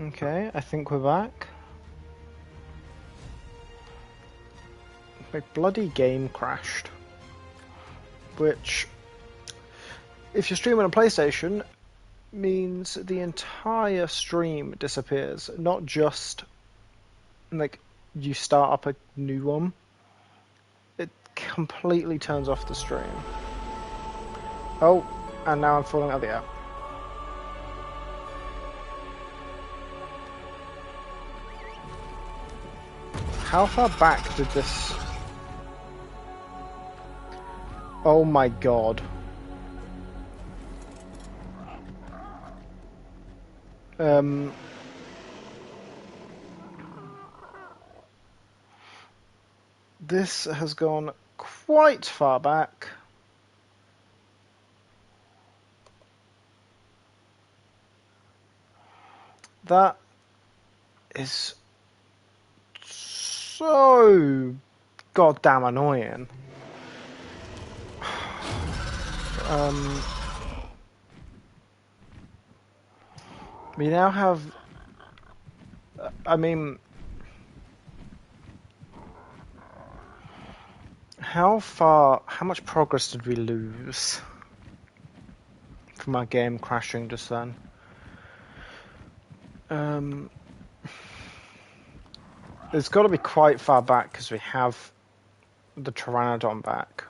Okay, I think we're back. My bloody game crashed. Which, if you're streaming on PlayStation, means the entire stream disappears. Not just, like, you start up a new one. It completely turns off the stream. Oh, and now I'm falling out of the air. How far back did this... Oh my god. This has gone quite far back. That is so goddamn annoying. We now have... I mean... How much progress did we lose from our game crashing just then? It's got to be quite far back because we have the Pteranodon back.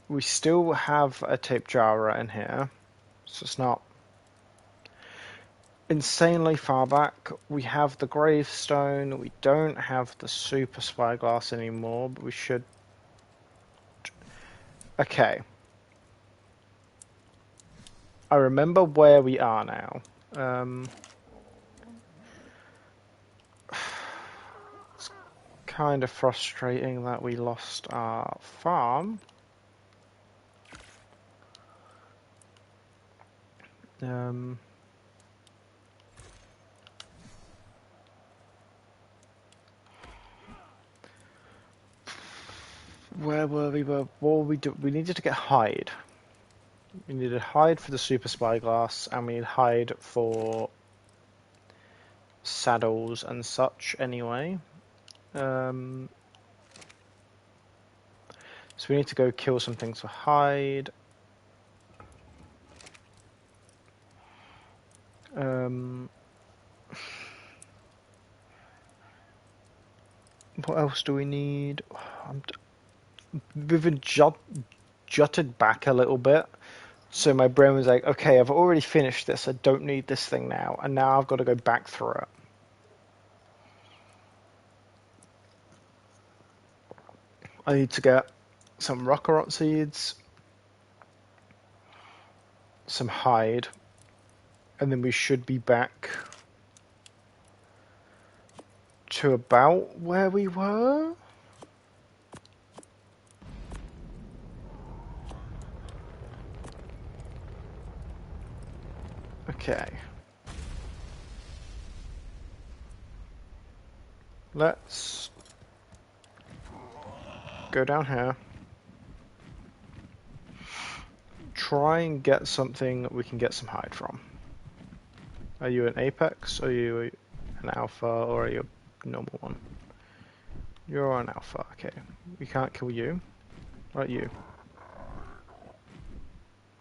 We still have a tape jar in here, so it's not insanely far back. We have the gravestone. We don't have the super spyglass anymore, but we should... Okay. I remember where we are now. It's kind of frustrating that we lost our farm. Where were we? What were we do? We needed to get hide. We needed hide for the super spyglass, and we need hide for saddles and such. Anyway, so we need to go kill some things for hide. What else do we need? We've been jutted back a little bit, so my brain was like, okay, I've already finished this, I don't need this thing now, and now I've got to go back through it. I need to get some rocket seeds, some hide, and then we should be back to about where we were. Okay. Let's go down here. Try and get something we can get some hide from. Are you an apex? Are you an alpha? Or are you a normal one? You're an alpha. Okay. We can't kill you. What about you?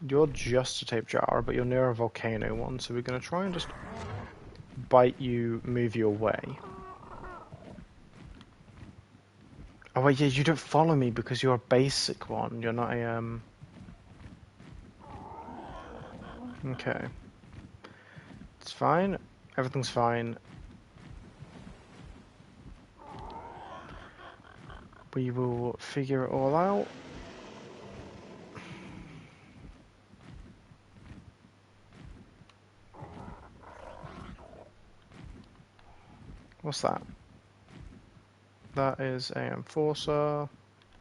You're just a tape jar, but you're near a volcano one, so we're going to try and just bite you, move you away. Oh wait, yeah, you don't follow me because you're a basic one. You're not a, Okay. It's fine. Everything's fine. We will figure it all out. What's that? That is a Enforcer,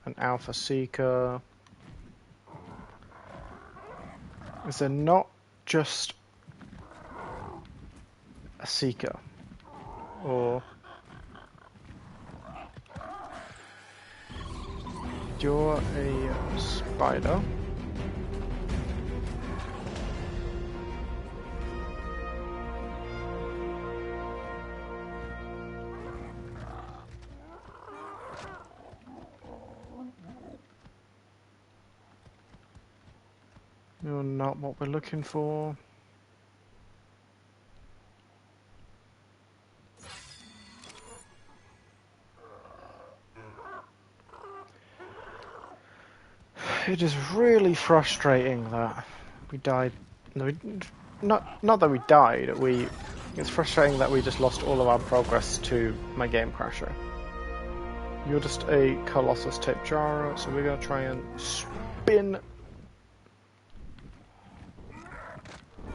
an Alpha Seeker. Is there not just a Seeker? Or... You're a Spider. You're not what we're looking for. It is really frustrating that we died. No, not that we died. It's frustrating that we just lost all of our progress to my game crasher. You're just a Colossus tape jar, so we're gonna try and spin.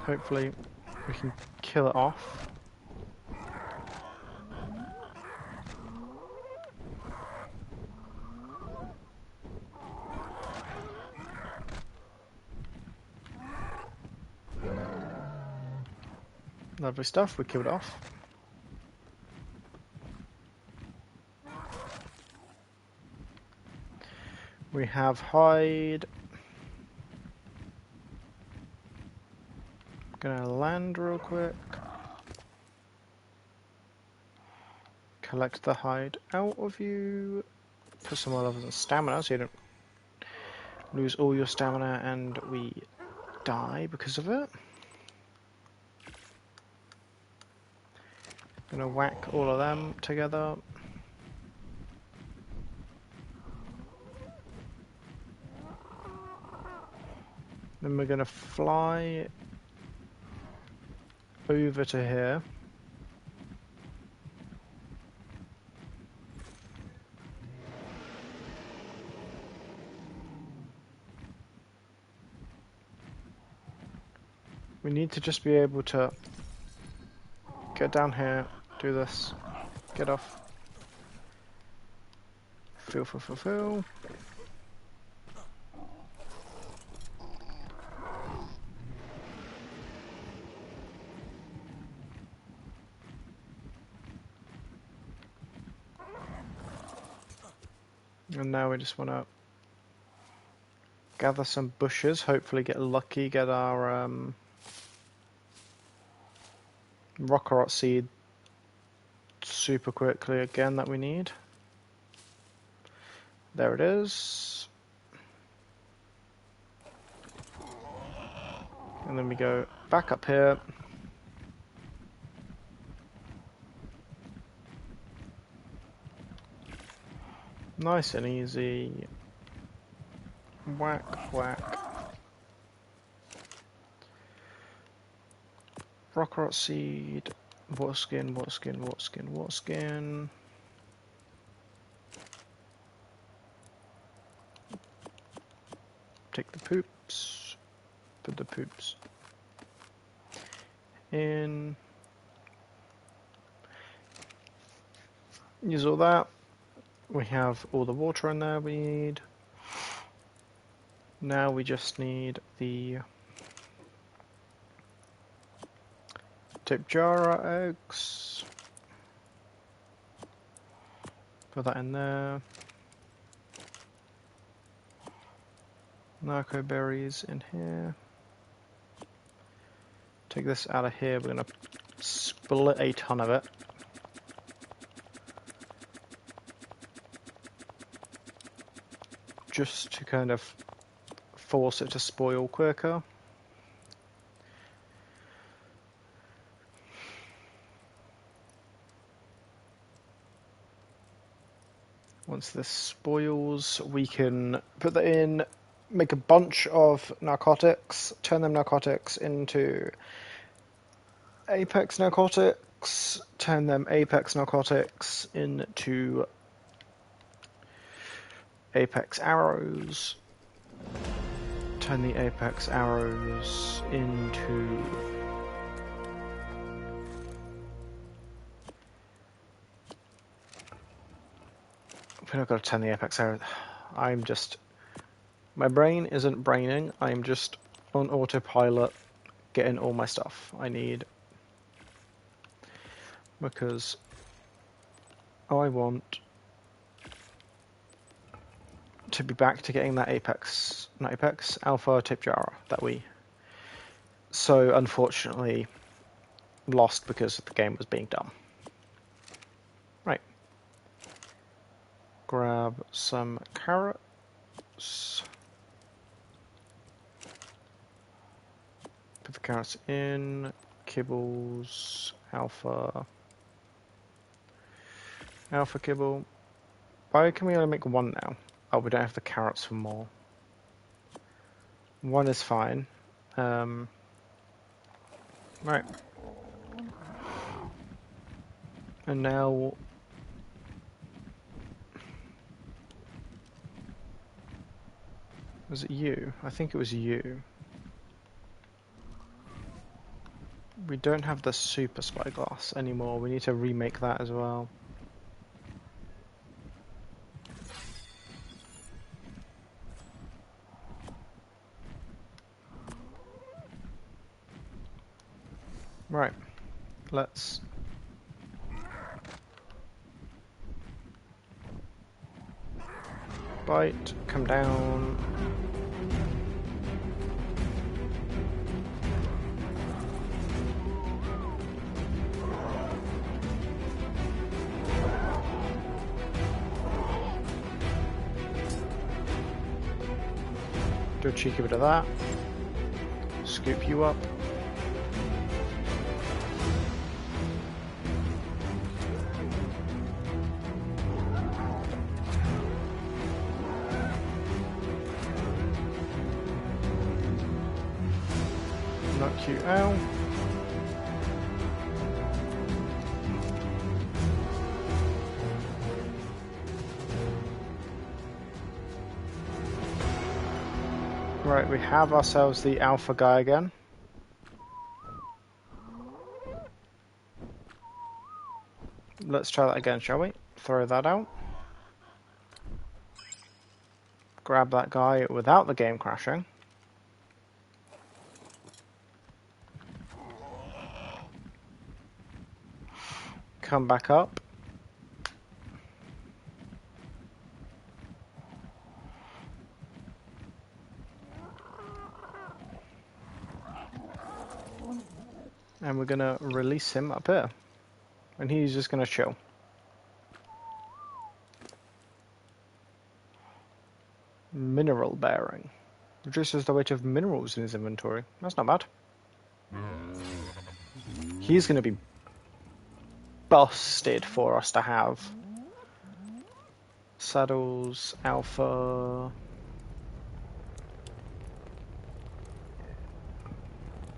Hopefully, we can kill it off. Lovely stuff, we killed it off. We have hide. Gonna land real quick. Collect the hide out of you. Put some more levels in stamina so you don't lose all your stamina and we die because of it. Gonna whack all of them together. Then we're gonna fly over to here. We need to just be able to get down here, do this, get off. Fill. And now we just want to gather some bushes, hopefully get lucky, get our rock rot seed super quickly again that we need. There it is. And then we go back up here. Nice and easy. Whack, whack. Rock rot seed. Water skin. Take the poops. Put the poops in. Use all that. We have all the water in there we need. Now we just need the Tipjara eggs. Put that in there. Narco berries in here. Take this out of here. We're going to split a ton of it. Just to kind of force it to spoil quicker. Once this spoils, we can put that in, make a bunch of narcotics, turn them narcotics into apex narcotics, turn them apex narcotics into apex arrows, turn the apex arrows into we're not going to turn the apex arrows. My brain isn't braining, I'm just on autopilot getting all my stuff I need because I want to be back to getting that alpha tip jar that we so unfortunately lost because the game was being dumb. Right. Grab some carrots. carrots in, kibbles, alpha kibble. Why can we only make one now? Oh, we don't have the carrots for more. One is fine. Right. And now... Was it you? I think it was you. We don't have the super spyglass anymore. We need to remake that as well. Right. Let's... Bite, come down. Do a cheeky bit of that. Scoop you up. Knock you out. Right, we have ourselves the alpha guy again. Let's try that again, shall we? Throw that out. Grab that guy without the game crashing. Come back up. And we're gonna release him up here. And he's just gonna chill. Mineral bearing. Reduces the weight of minerals in his inventory. That's not bad. He's gonna be busted for us to have. Saddles, alpha.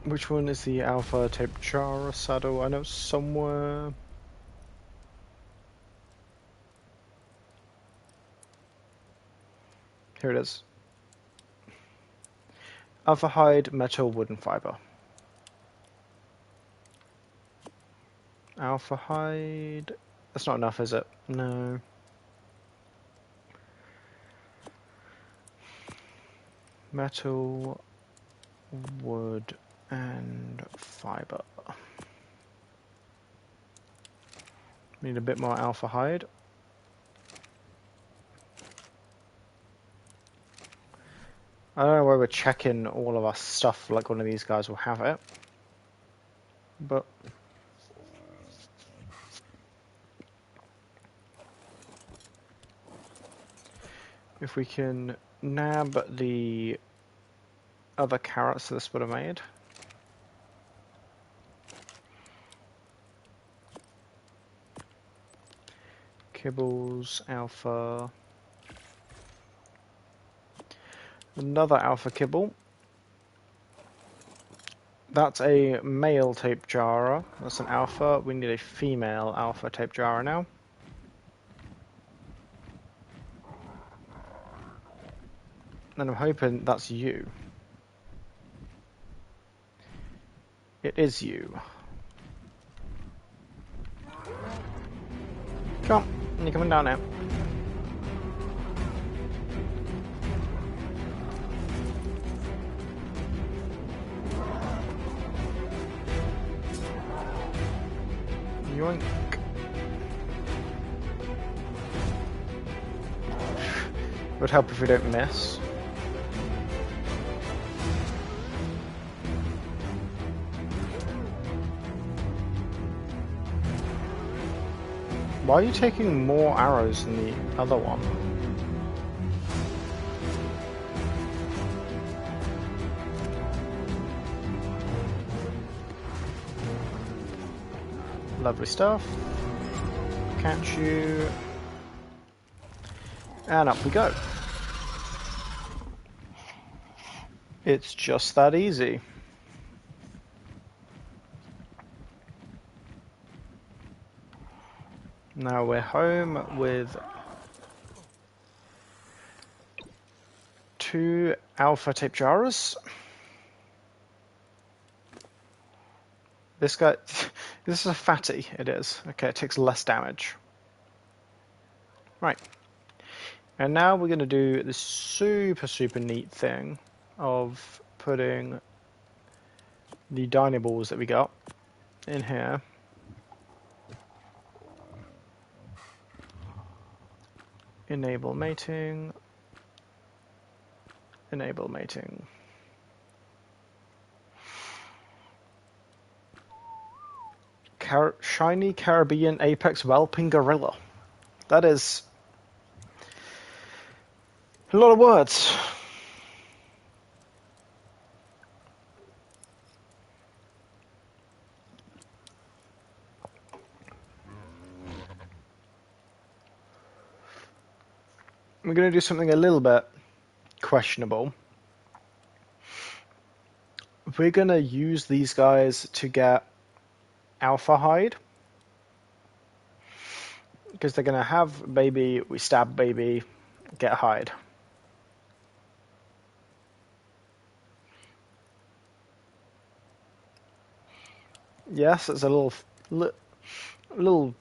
Which one is the alpha tape jar saddle? I know somewhere. Here it is. Alpha hide, metal, wooden fiber. Alpha hide. That's not enough, is it? No. Metal, wood, and fiber. Need a bit more alpha hide. I don't know where we're checking all of our stuff like one of these guys will have it. But if we can nab the other carrots this would have made. Kibbles, alpha. Another alpha kibble. That's a male tape jar. That's an alpha. We need a female alpha tape jar now. And I'm hoping that's you. It is you. Come on, you're coming down now. Yoink. It would help if we don't miss. Why are you taking more arrows than the other one? Lovely stuff. Catch you. And up we go. It's just that easy. Now we're home with 2 alpha tape jars. This guy, this is a fatty, it is. Okay, it takes less damage. Right. And now we're going to do this super neat thing of putting the dynaballs that we got in here. Enable mating. Enable mating. Shiny Caribbean Apex Whelping Gorilla. That is a lot of words. We're going to do something a little bit questionable. We're going to use these guys to get alpha hide. Because they're going to have baby, we stab baby, get hide. Yes, it's a little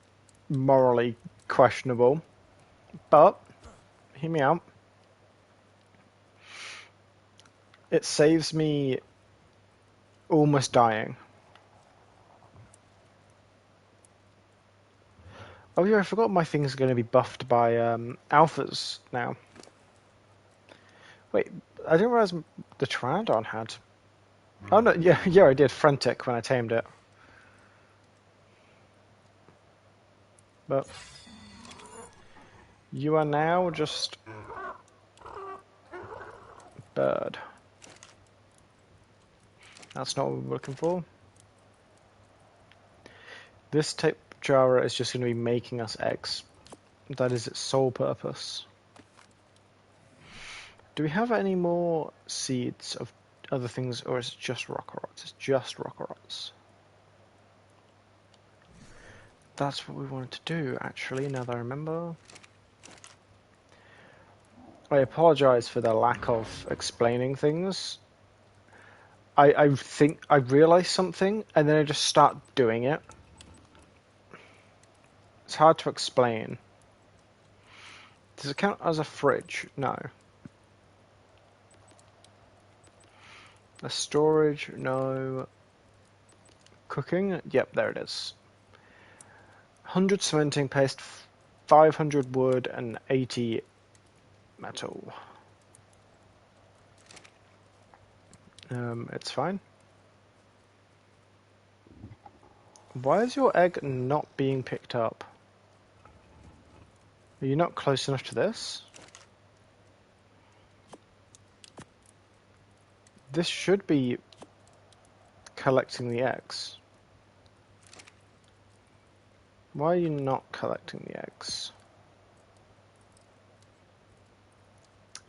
morally questionable, but hear me out. It saves me almost dying. Oh yeah, I forgot my things are going to be buffed by alphas now. Wait, I didn't realize the Pteranodon had. Oh no, yeah, I did frantic when I tamed it. But you are now just bird. That's not what we're looking for. This tape jar is just going to be making us eggs. That is its sole purpose. Do we have any more seeds of other things, or is it just rock rots? It's just rock rots. That's what we wanted to do, actually, now that I remember. I apologise for the lack of explaining things. I think I realise something, and then I just start doing it. It's hard to explain. Does it count as a fridge? No. A storage? No. Cooking? Yep, there it is. 100 cementing paste, 500 wood, and 80 metal. It's fine. Why is your egg not being picked up? Are you not close enough to this? This should be collecting the eggs. Why are you not collecting the eggs?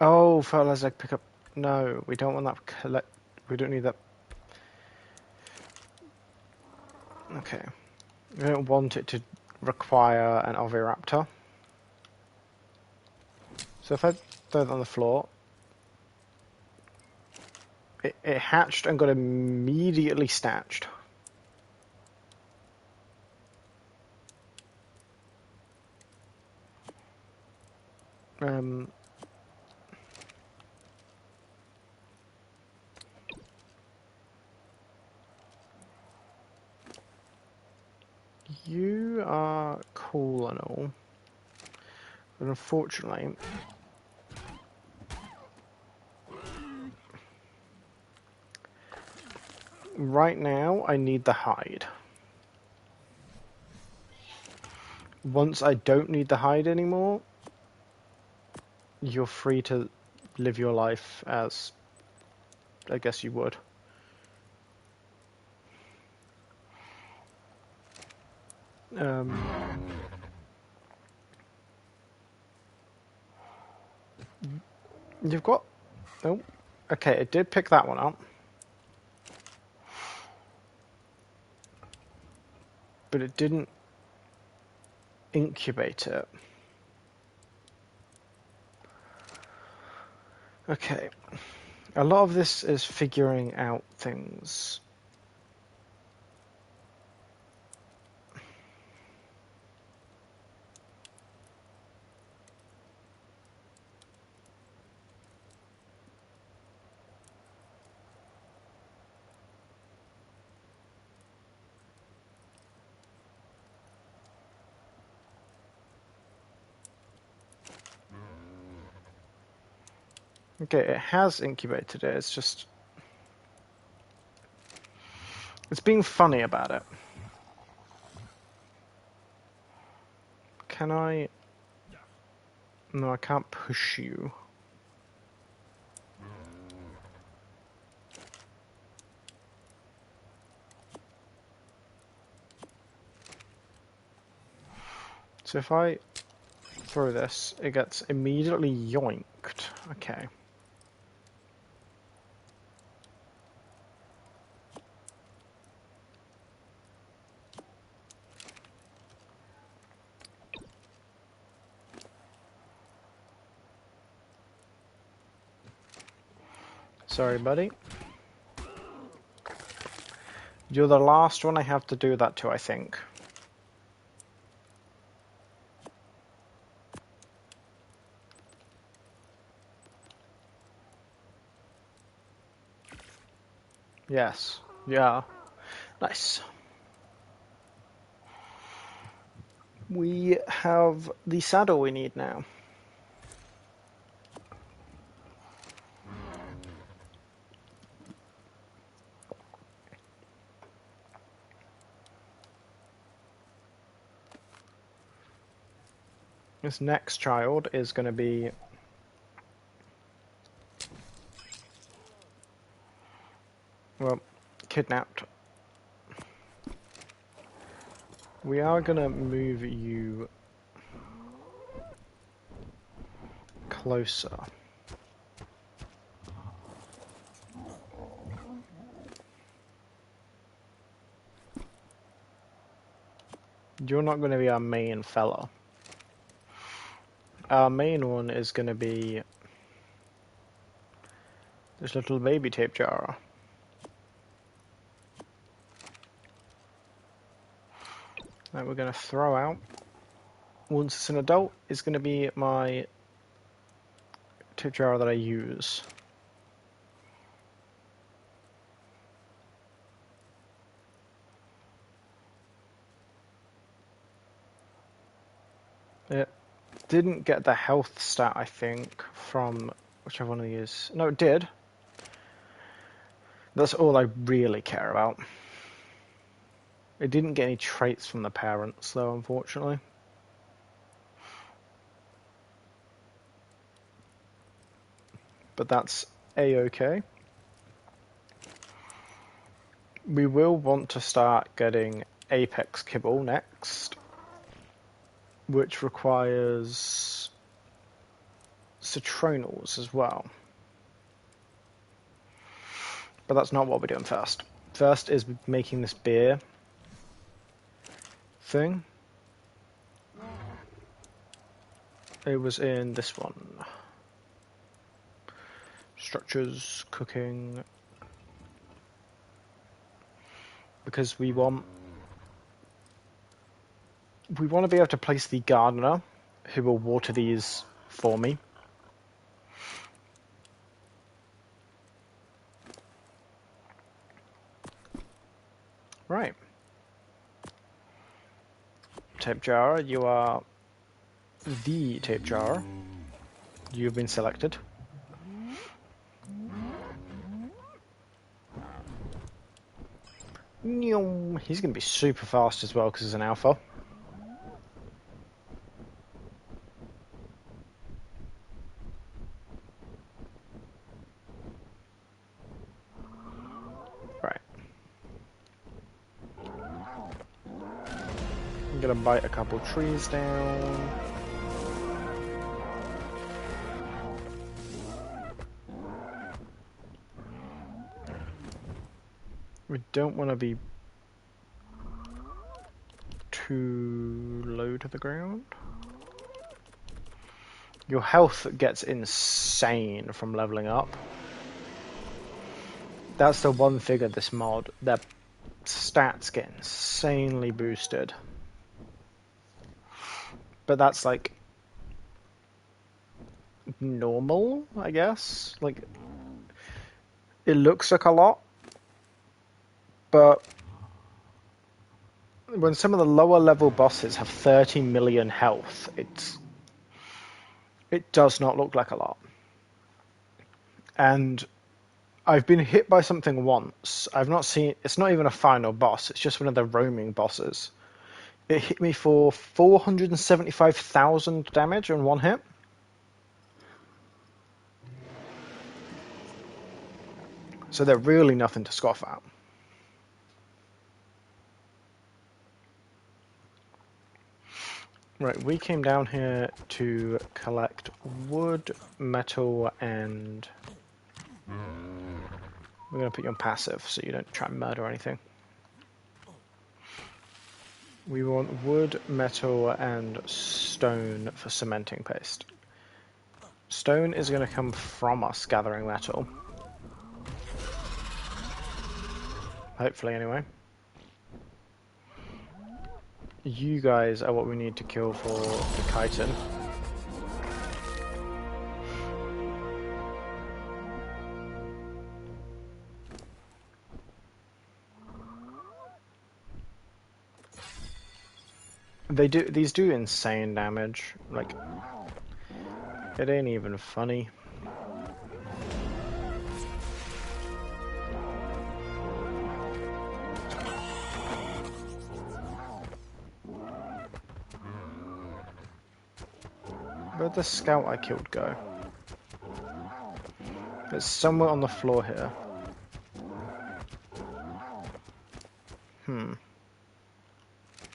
Oh, fertilizer egg pickup. No, we don't want that we don't need that. Okay. We don't want it to require an oviraptor. So if I throw it on the floor, it hatched and got immediately snatched. You are cool and all, but unfortunately, right now I need the hide. Once I don't need the hide anymore, you're free to live your life as I guess you would. You've got... Oh, okay, it did pick that one up. But it didn't incubate it. Okay. A lot of this is figuring out things. Okay, it has incubated it, it's just... It's being funny about it. Can I... No, I can't push you. So if I throw this, it gets immediately yoinked. Okay. Sorry, buddy. You're the last one I have to do that to, I think. Yes. Yeah. Nice. We have the saddle we need now. This next child is going to be... Well, kidnapped. We are going to move you closer. You're not going to be our main fella. Our main one is going to be this little baby tape jar. That we're going to throw out. Once it's an adult, it's going to be my tip jar that I use. It didn't get the health stat, I think, from whichever one of these. No, it did. That's all I really care about. It didn't get any traits from the parents, though, unfortunately. But that's a-okay. We will want to start getting apex kibble next, which requires citronals as well. But that's not what we're doing first. First is making this beer thing. It was in this one. Structures, cooking. Because we want to be able to place the gardener who will water these for me. Right. Tape jar, you are the tape jar. You've been selected. He's going to be super fast as well because he's an alpha. Right. gonna bite a couple trees down. We don't want to be too low to the ground. Your health gets insane from leveling up. That's the one thing of this mod. Their stats get insanely boosted. But that's like normal, I guess. Like, it looks like a lot, but when some of the lower level bosses have 30 million health, it does not look like a lot. And I've been hit by something once. I've not seen, it's not even a final boss, it's just one of the roaming bosses. It hit me for 475,000 damage on one hit. So they're really nothing to scoff at. Right, we came down here to collect wood, metal, and we're going to put you on passive so you don't try and murder anything. We want wood, metal, and stone for cementing paste. Stone is going to come from us gathering metal. Hopefully, anyway. You guys are what we need to kill for the chitin. These do insane damage. Like, it ain't even funny. Where'd the scout I killed go? It's somewhere on the floor here.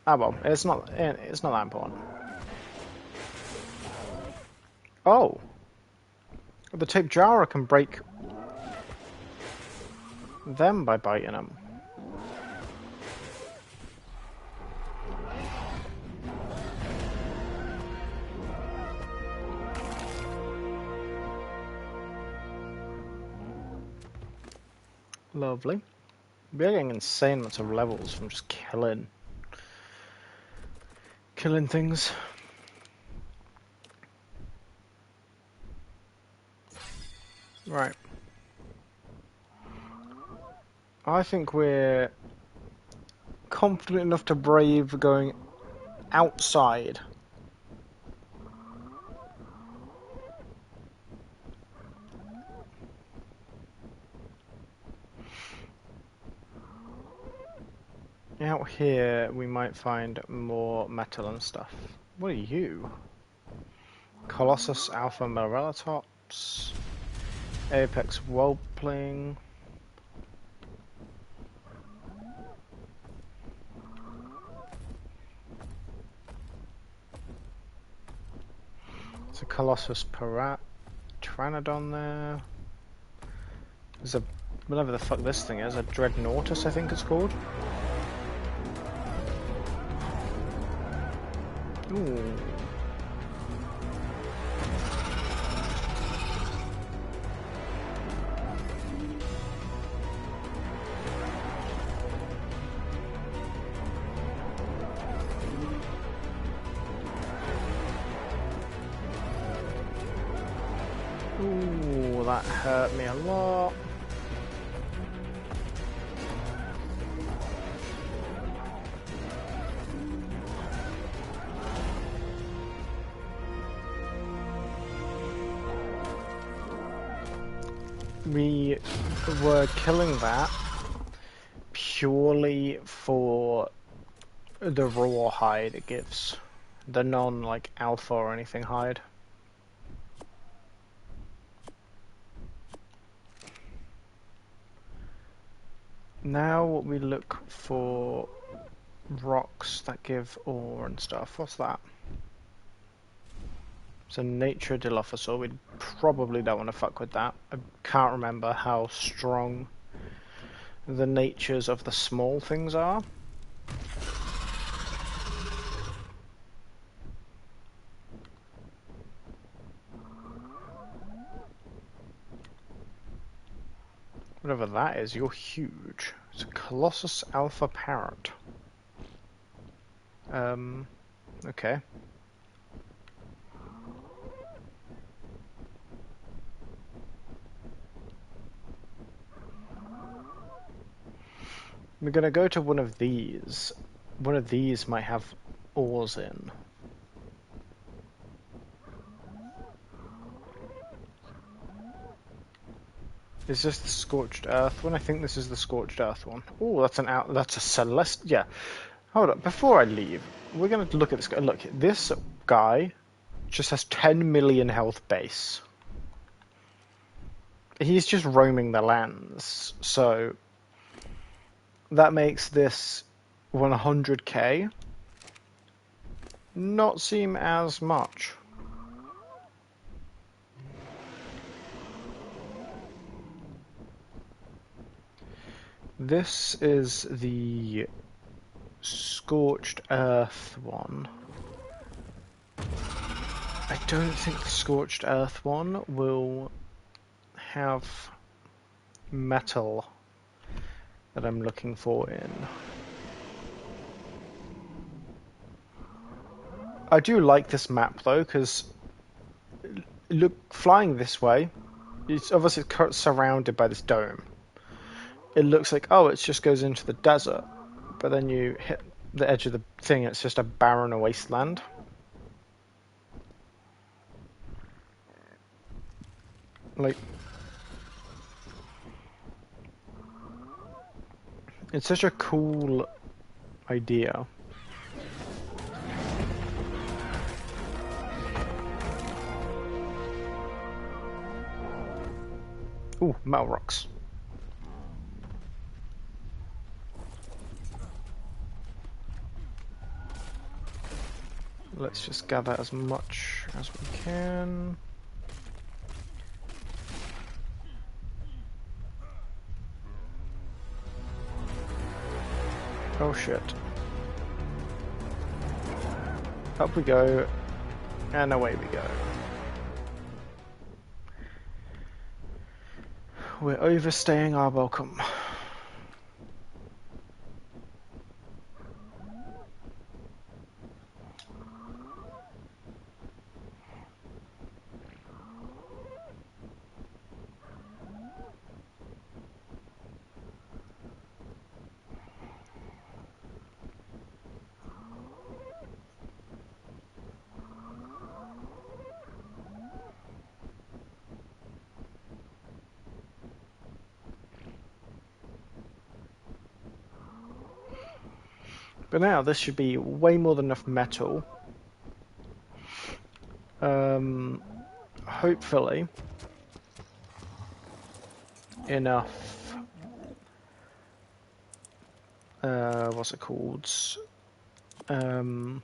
Ah well, it's not that important. Oh! The tape jar can break them by biting them. Lovely. We're getting insane amounts of levels from just killing things. Right. I think we're confident enough to brave going outside. Out here we might find more metal and stuff. What are you? Colossus Alpha Morellatops, Apex Whelpling. There's a Colossus Pteranodon there. There's a, whatever the fuck this thing is, a Dreadnoughtus I think it's called. Ooh. Ooh, that hurt me a lot. We were killing that purely for the raw hide it gives. The non, like, alpha or anything hide. Now we look for rocks that give ore and stuff. What's that? It's a nature Dilophosaur. We probably don't want to fuck with that. I can't remember how strong the natures of the small things are. Whatever that is, you're huge. It's a Colossus Alpha Parrot. Okay. We're gonna go to one of these. One of these might have ores in. Is this the Scorched Earth one? I think this is the Scorched Earth one. Oh, that's a Celeste. Yeah. Hold up. Before I leave, we're gonna look at this guy. Look, this guy just has 10 million health base. He's just roaming the lands, so that makes this 100k not seem as much. This is the Scorched Earth one. I don't think the Scorched Earth one will have metal that I'm looking for in. I do like this map though, because look, flying this way, it's obviously surrounded by this dome. It looks like, oh, it just goes into the desert, but then you hit the edge of the thing, it's just a barren wasteland. Like, it's such a cool idea. Ooh, metal rocks. Let's just gather as much as we can. Oh shit. Up we go, and away we go. We're overstaying our welcome. But now this should be way more than enough metal. Hopefully enough. What's it called? Oh,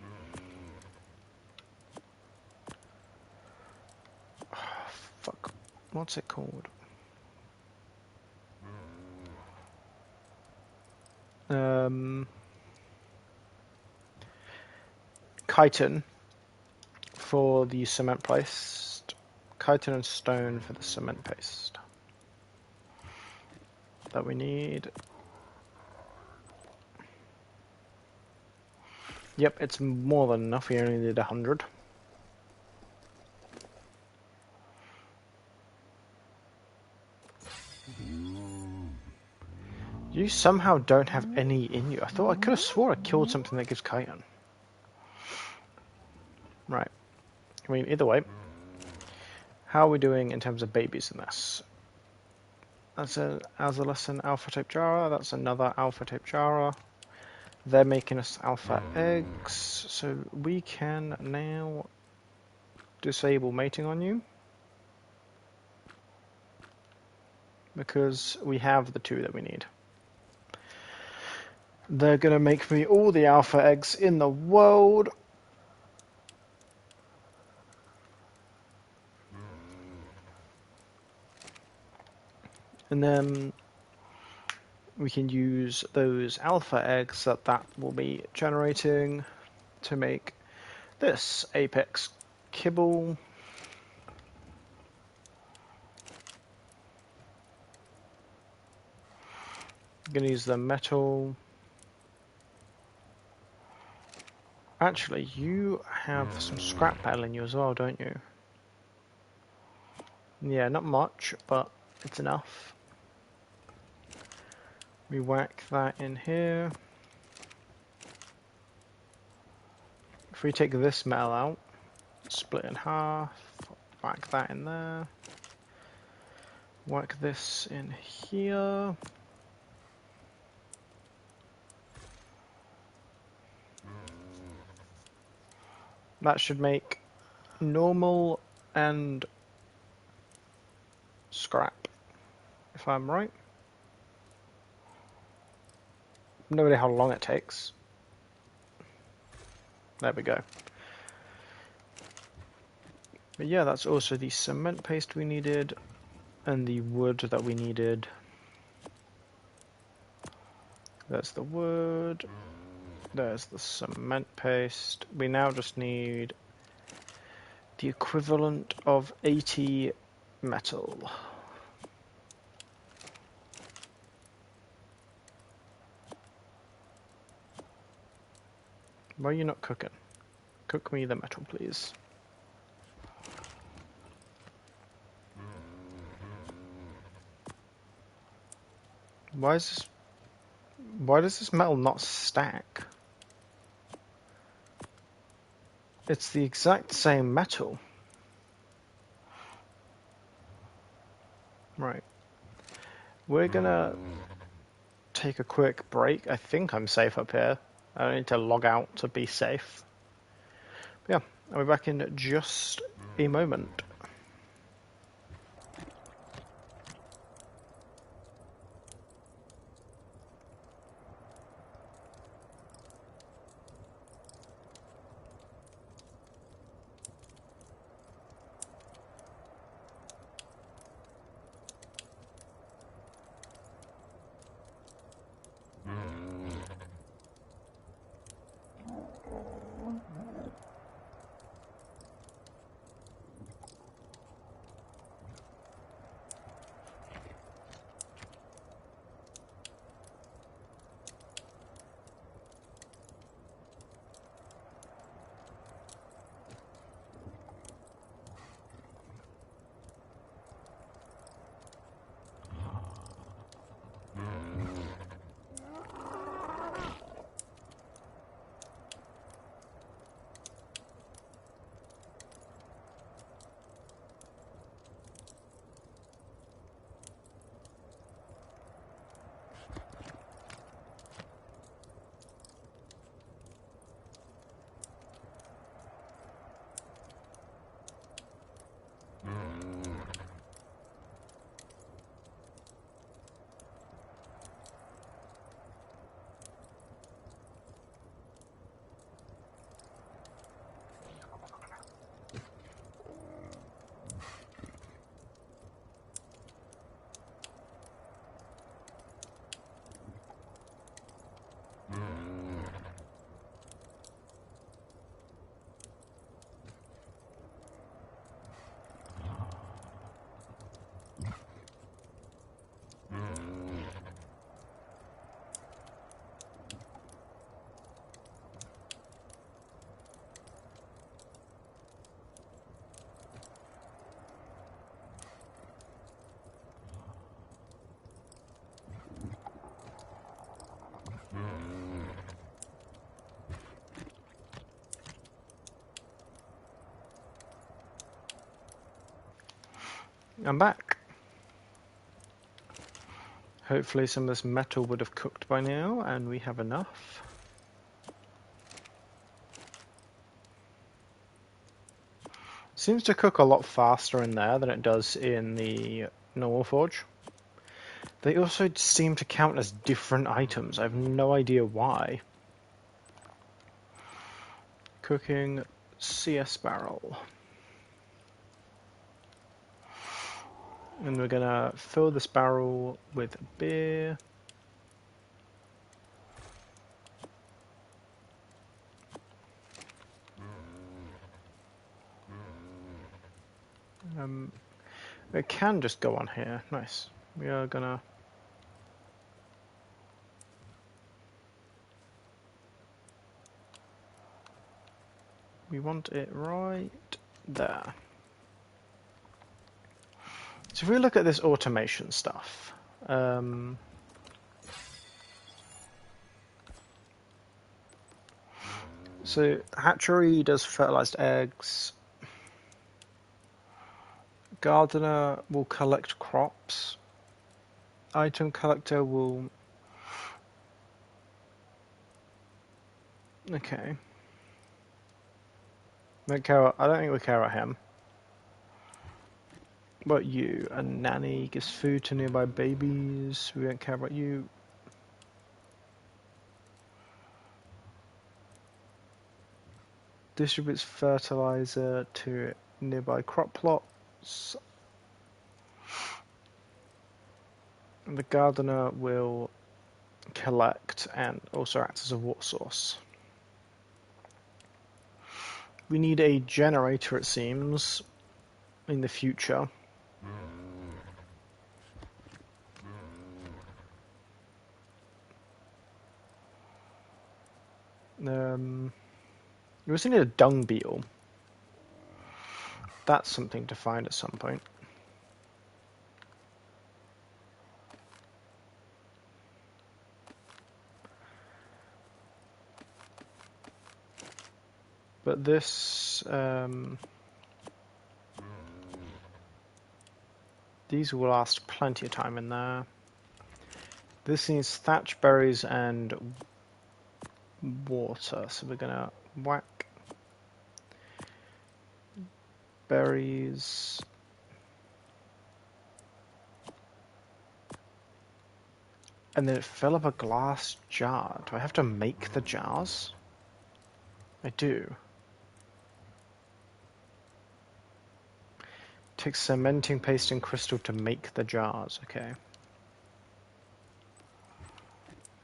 fuck. What's it called? Chitin for the cement paste. Chitin and stone for the cement paste. That we need. Yep, it's more than enough. We only need 100. You somehow don't have any in you. I thought I could have swore I killed something that gives chitin. Right. I mean, either way. How are we doing in terms of babies in this? That's an Azalescent alpha type Jara. That's another alpha type Jara. They're making us alpha eggs, so we can now disable mating on you. Because we have the two that we need. They're gonna make me all the alpha eggs in the world. And then we can use those alpha eggs that will be generating to make this apex kibble. I'm gonna use the metal. Actually, you have some scrap metal in you as well, don't you? Yeah, not much, but it's enough. We whack that in here. If we take this metal out, split in half, whack that in there. Whack this in here. That should make normal and scrap, if I'm right. No idea how long it takes. There we go. But yeah, that's also the cement paste we needed, and the wood that we needed. There's the wood. There's the cement paste. We now just need the equivalent of 80 metal. Why are you not cooking? Cook me the metal, please. Why does this metal not stack? It's the exact same metal. Right. We're gonna take a quick break. I think I'm safe up here. I don't need to log out to be safe. But yeah, I'll be back in just a moment. I'm back. Hopefully some of this metal would have cooked by now, and we have enough. Seems to cook a lot faster in there than it does in the normal forge. They also seem to count as different items. I have no idea why. Cooking CS barrel. And we're gonna fill this barrel with beer. It can just go on here. Nice. We are gonna... We want it right there. So if we look at this automation stuff, so hatchery does fertilized eggs. Gardener will collect crops. Item collector will... Okay. I don't think we care about him. What about you? A nanny gives food to nearby babies. We don't care about you. Distributes fertilizer to nearby crop plots. The gardener will collect and also act as a water source. We need a generator, it seems, in the future. We also need a dung beetle. That's something to find at some point. But this... these will last plenty of time in there. This needs thatch berries and water, so we're gonna whack berries. And then fill up a glass jar. Do I have to make the jars? I do. Takes cementing paste and crystal to make the jars, okay.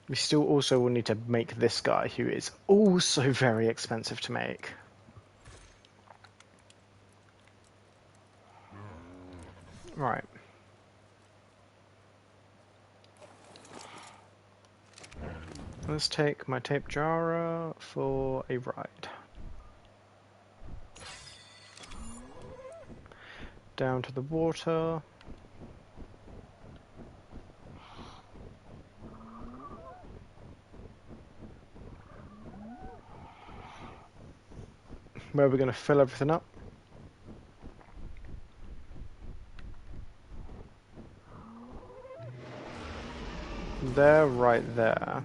We still also will need to make this guy, who is also very expensive to make. Right. Let's take my tape jar for a ride. Down to the water. Where we're going to fill everything up. There, right there.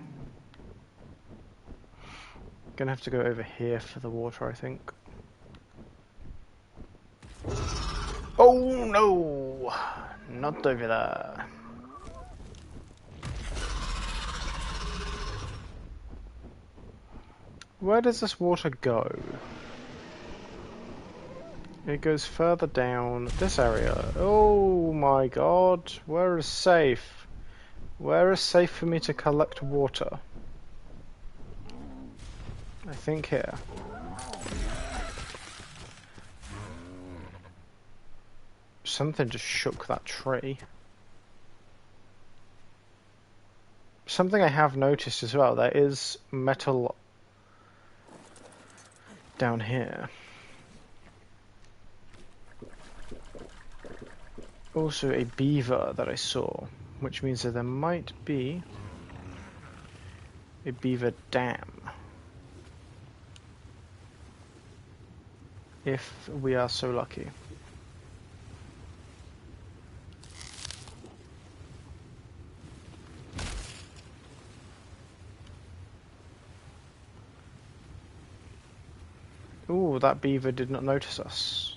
Gonna have to go over here for the water, I think. Oh no! Not over there. Where does this water go? It goes further down this area. Oh my god, where is safe? Where is safe for me to collect water? I think here. Something just shook that tree. Something I have noticed as well, there is metal down here. Also a beaver that I saw, which means that there might be a beaver dam. If we are so lucky. Ooh, that beaver did not notice us.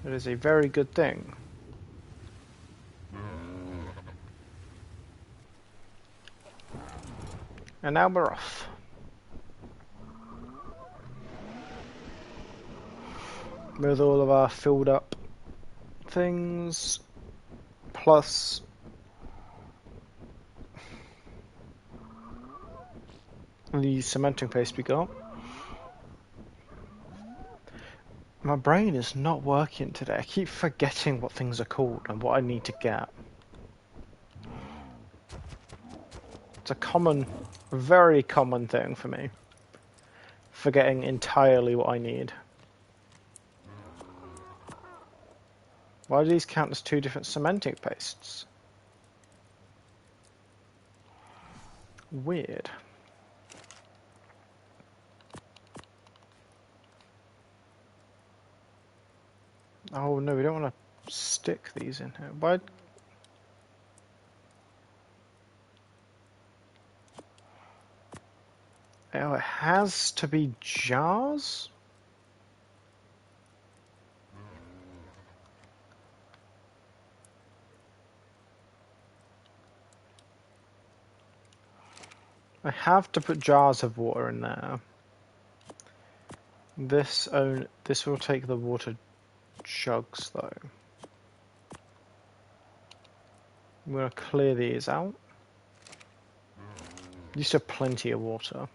That is a very good thing. And now we're off. With all of our filled up things, plus the cementing paste we got. My brain is not working today. I keep forgetting what things are called and what I need to get. It's a common, very common thing for me. Forgetting entirely what I need. Why do these count as two different cementing pastes? Weird. Oh no, we don't want to stick these in here. Why? Oh, it has to be jars? I have to put jars of water in there. This will take the water jugs though. I'm gonna clear these out. Used to have plenty of water.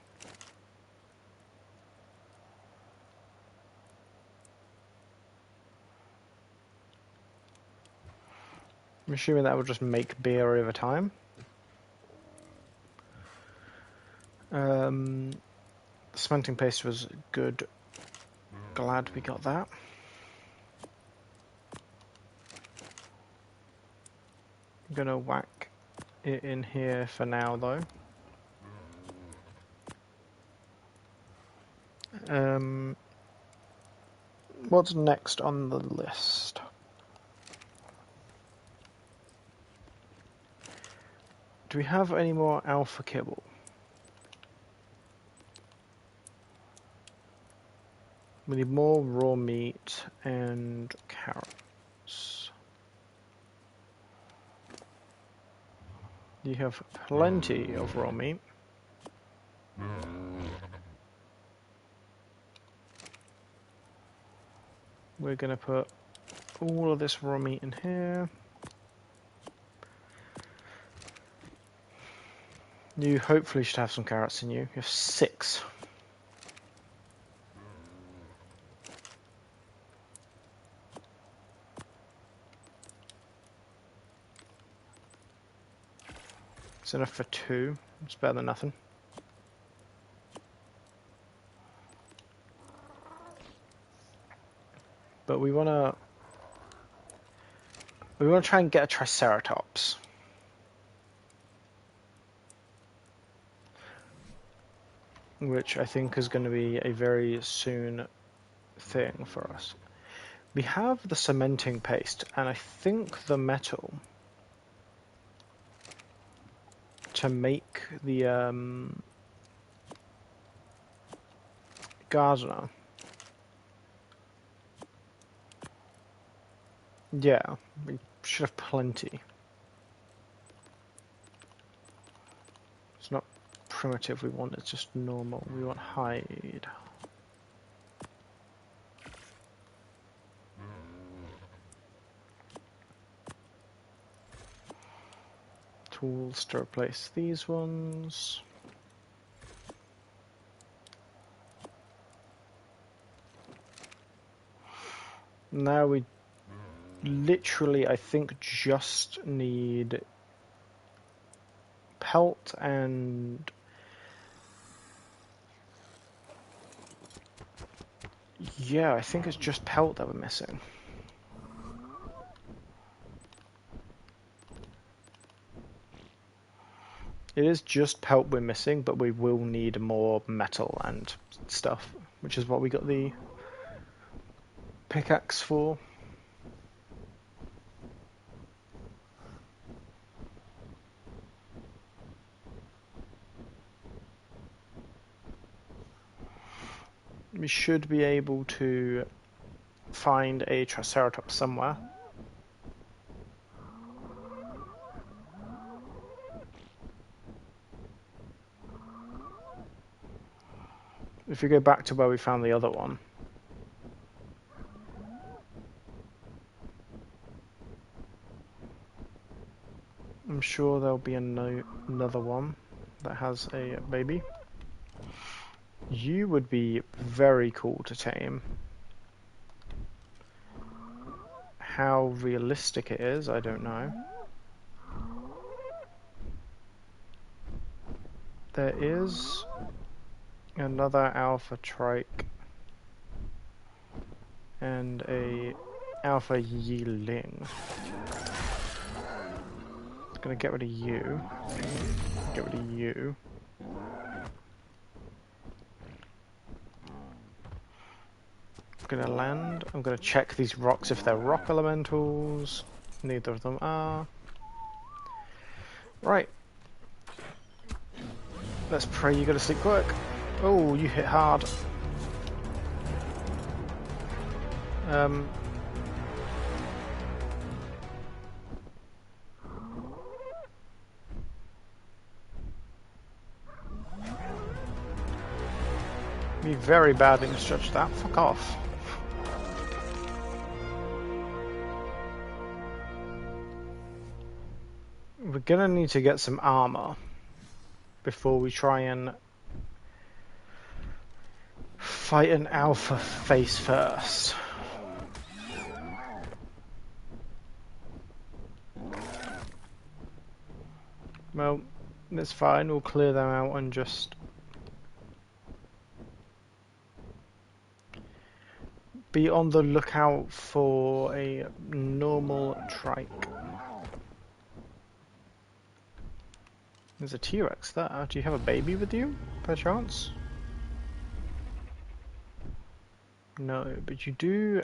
I'm assuming that will just make beer over time. Cementing paste was good. Glad we got that. I'm gonna whack it in here for now though. What's next on the list? Do we have any more alpha kibble? We need more raw meat and carrots. You have plenty of raw meat. We're going to put all of this raw meat in here. You hopefully should have some carrots in you. You have 6. It's enough for 2. It's better than nothing. But we wanna try and get a Triceratops. Which I think is going to be a very soon thing for us. We have the cementing paste, and I think the metal to make the gardener. Yeah, we should have plenty. It's not primitive we want, it's just normal. We want hide. Tools to replace these ones. Now we literally, I think, just need pelt and yeah, I think it's just pelt that we're missing. It is just pelt we're missing, but we will need more metal and stuff, which is what we got the pickaxe for. We should be able to find a Triceratops somewhere. If you go back to where we found the other one, I'm sure there'll be another one that has a baby. You would be very cool to tame. How realistic it is, I don't know. There is another alpha trike and a alpha yearling. Gonna get rid of you. Get rid of you. I'm gonna land. I'm gonna check these rocks if they're rock elementals. Neither of them are. Right. Let's pray you go to sleep quick. Oh, you hit hard. Be very badly misjudged that. Fuck off. We're gonna need to get some armor before we try and fight an alpha face first. Well, that's fine. We'll clear them out and just be on the lookout for a normal trike. There's a T-Rex there. Do you have a baby with you, per chance? No, but you do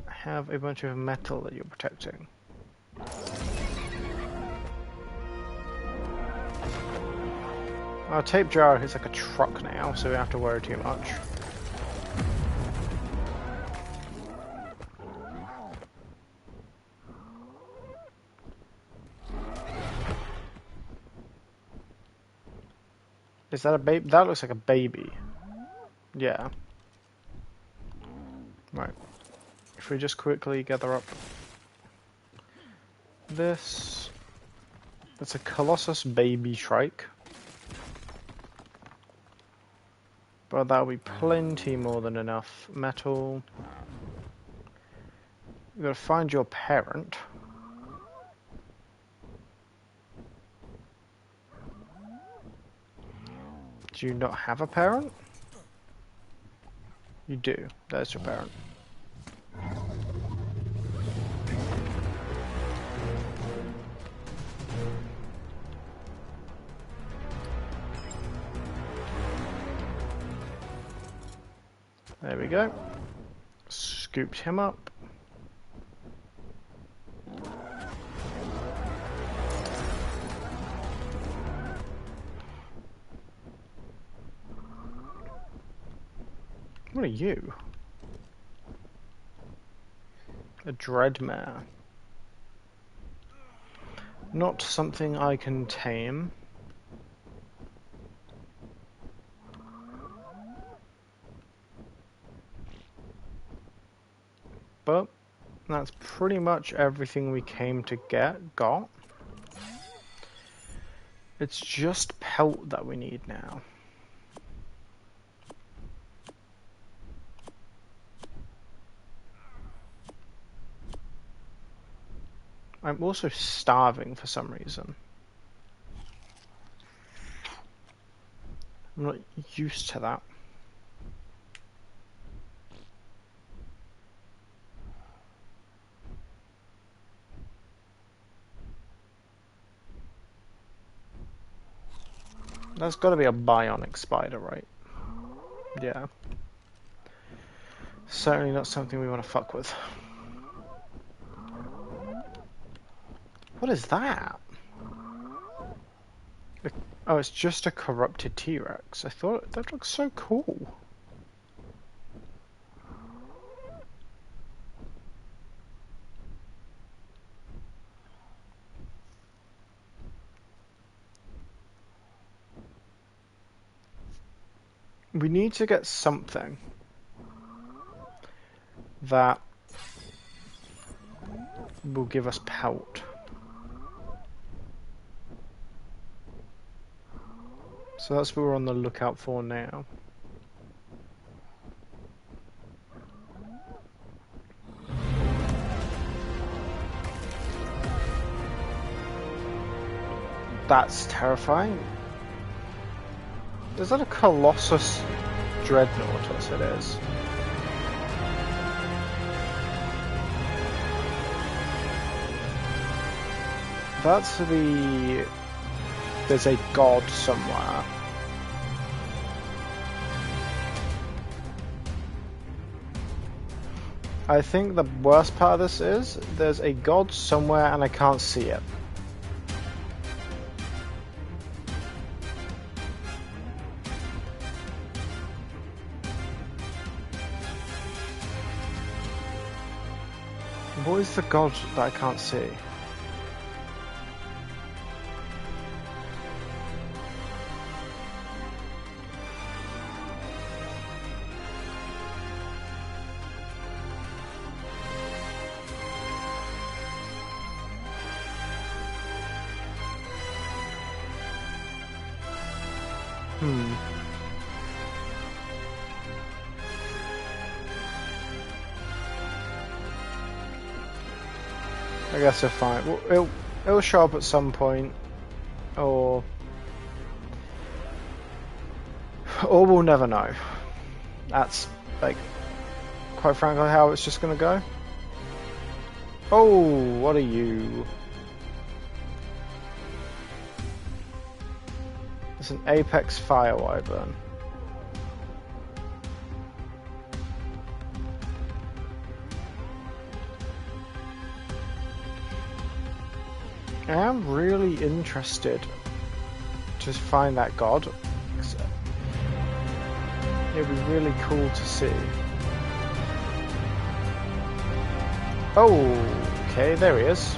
have a bunch of metal that you're protecting. Our tape jar is like a truck now, so we don't have to worry too much. Is that a baby? That looks like a baby. Yeah. Right. If we just quickly gather up this. That's a Colossus baby trike. But that'll be plenty more than enough metal. You've got to find your parent. Do you not have a parent? You do. There's your parent. There we go. Scooped him up. What are you? A dreadmare. Not something I can tame. But that's pretty much everything we came to got. It's just pelt that we need now. I'm also starving for some reason. I'm not used to that. That's got to be a bionic spider, right? Yeah. Certainly not something we want to fuck with. What is that? Oh, it's just a corrupted T-Rex. I thought that looks so cool. We need to get something that will give us pelt. So that's what we're on the lookout for now. That's terrifying. Is that a Colossus Dreadnought? Yes, it is. That's the... There's a god somewhere. I think the worst part of this is there's a god somewhere and I can't see it. What is the god that I can't see? I guess we're fine. It'll show up at some point, or we'll never know. That's, like, quite frankly how it's just gonna go. Oh, what are you? It's an Apex Fire Wyvern. I am really interested to find that god. It'd be really cool to see. Oh, okay, there he is.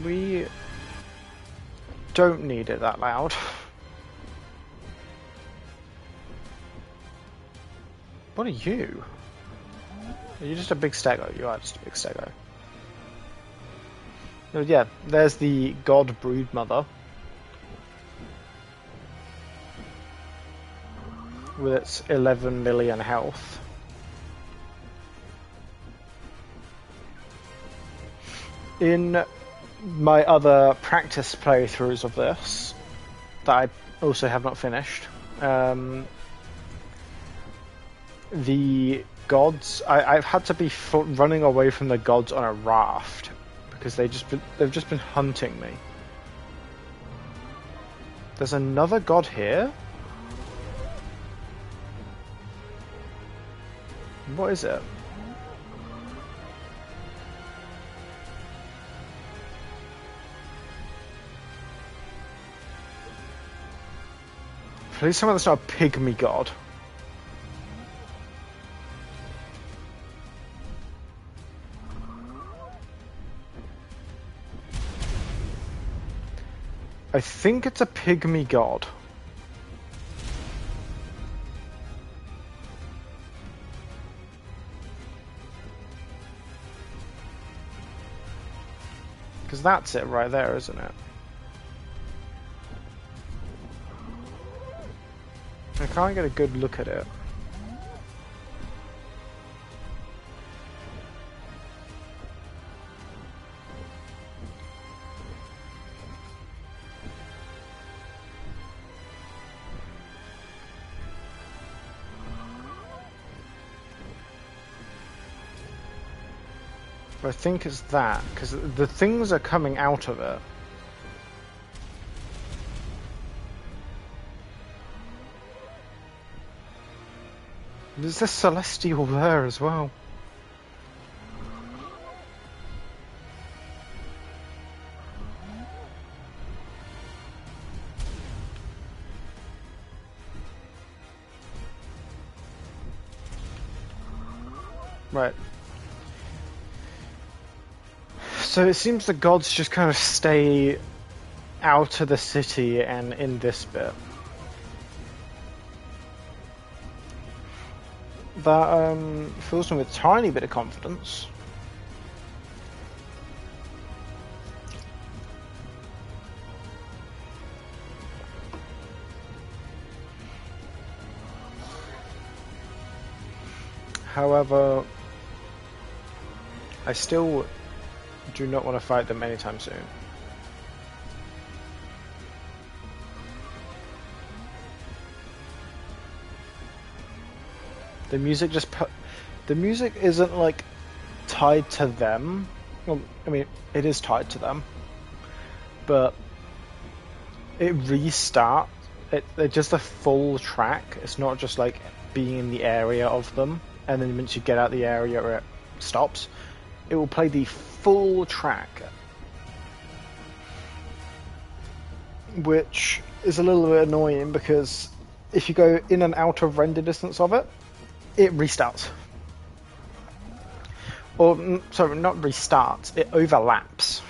We don't need it that loud. What are you? Are you just a big stego? You are just a big stego. Oh, yeah, there's the god broodmother. With its 11 million health. In my other practice playthroughs of this, that I also have not finished, the gods, I've had to be running away from the gods on a raft because they've just been hunting me. There's another god here. What is it? Please tell me that's not a pygmy god. I think it's a pygmy god. Because that's it right there, isn't it? I can't get a good look at it. I think it's that, because the things are coming out of it. There's this celestial there as well. Right. So it seems the gods just kind of stay out of the city and in this bit. That fills me with a tiny bit of confidence. However, I still do not want to fight them anytime soon. The music the music isn't like tied to them. Well, I mean, it is tied to them, but it restarts. It's just a full track. It's not just like being in the area of them, and then once you get out the area, it stops. It will play the full track, which is a little bit annoying because if you go in and out of render distance of it, it restarts. Or, sorry, not restarts, it overlaps.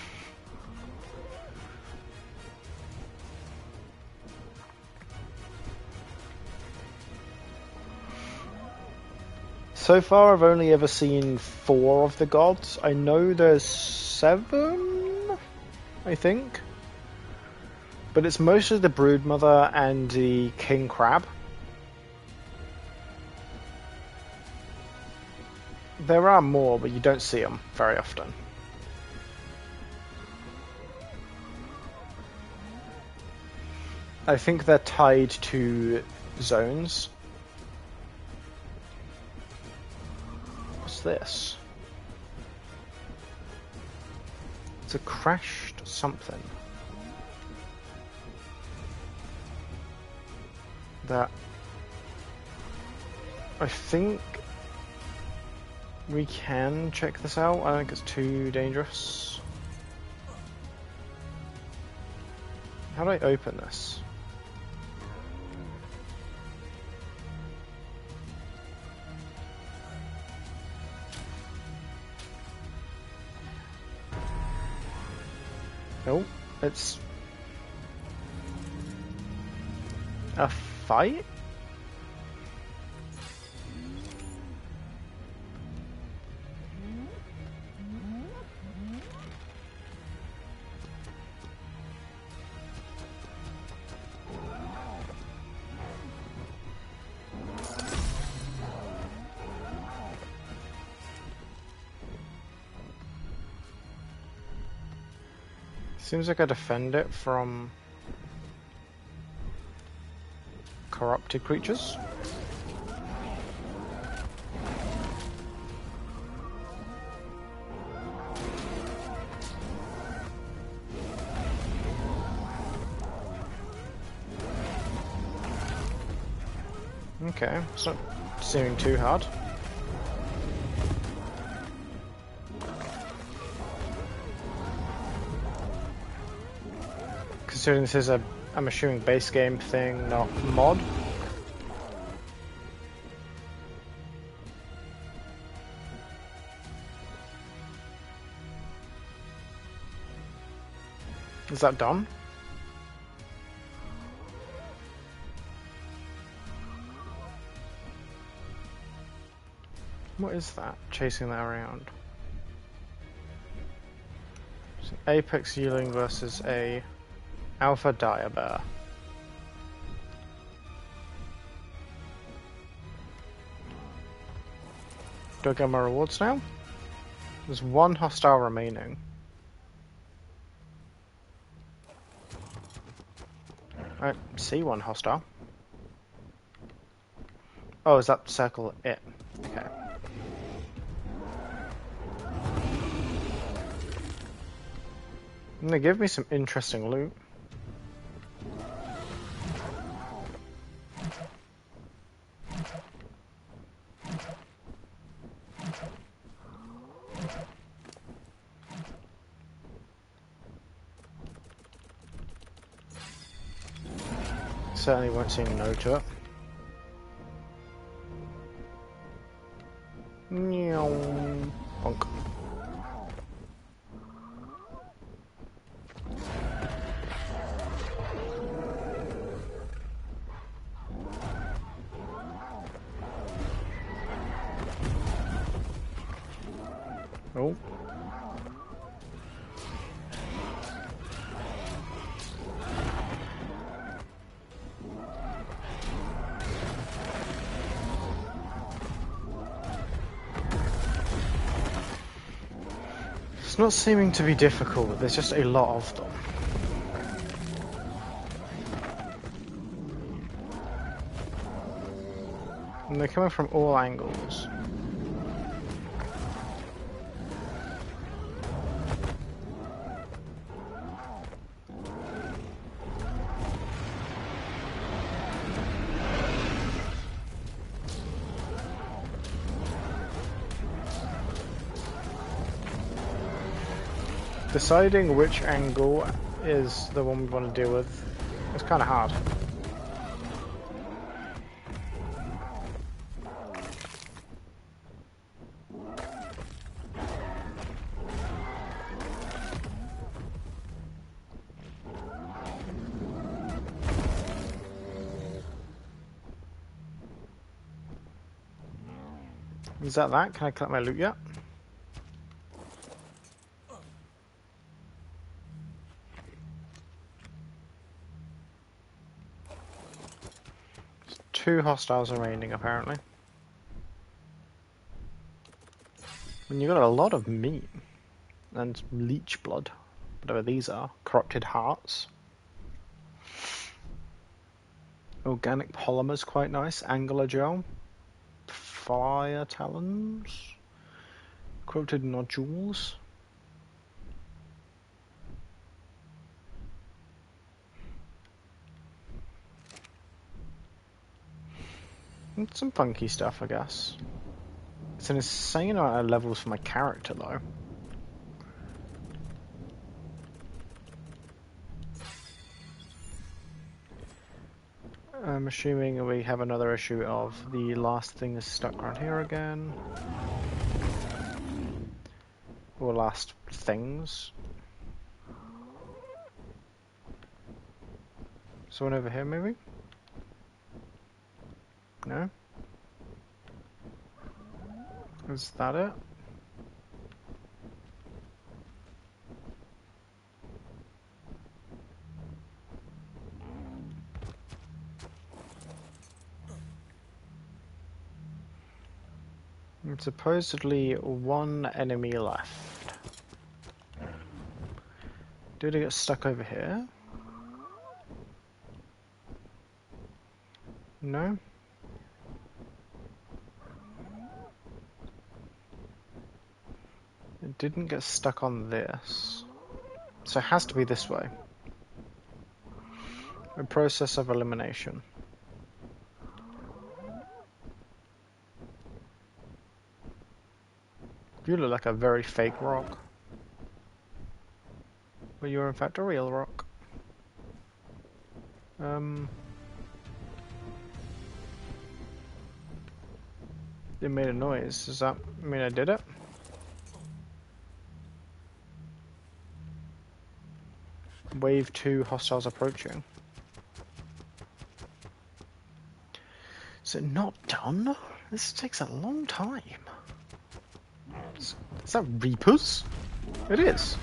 So far, I've only ever seen 4 of the gods. I know there's 7, I think. But it's mostly the Broodmother and the King Crab. There are more, but you don't see them very often. I think they're tied to zones. What's this? It's a crashed something. That I think we can check this out. I don't think it's too dangerous. How do I open this? Oh, it's a fight? Seems like I defend it from corrupted creatures. Okay, it's not seeming too hard. Considering this is I'm assuming base game thing, not mod. Is that done? What is that? Chasing that around. It's an Apex Yearling versus a Alpha Dire Bear. Do I get my rewards now? There's 1 hostile remaining. I see 1 hostile. Oh, is that circle it? Okay. And they give me some interesting loot. Certainly won't say no to it. Meow. Bonk. Oh. It's not seeming to be difficult, there's just a lot of them. And they're coming from all angles. Deciding which angle is the one we want to deal with is kind of hard. Is that? Can I collect my loot yet? Two hostiles remaining, apparently. And you've got a lot of meat. And leech blood. Whatever these are. Corrupted hearts. Organic polymers, quite nice. Angular gel. Fire talons. Corrupted nodules. And some funky stuff, I guess. It's an insane amount of levels for my character, though. I'm assuming we have another issue of the last thing is stuck around here again. Or last things. Someone over here, maybe? No? Is that it? And supposedly one enemy left. Did it get stuck over here? No? It didn't get stuck on this. So it has to be this way. A process of elimination. You look like a very fake rock. But you're in fact a real rock. It made a noise. Does that mean I did it? Wave 2 hostiles approaching. Is it not done? This takes a long time. Is that Reapers? It is.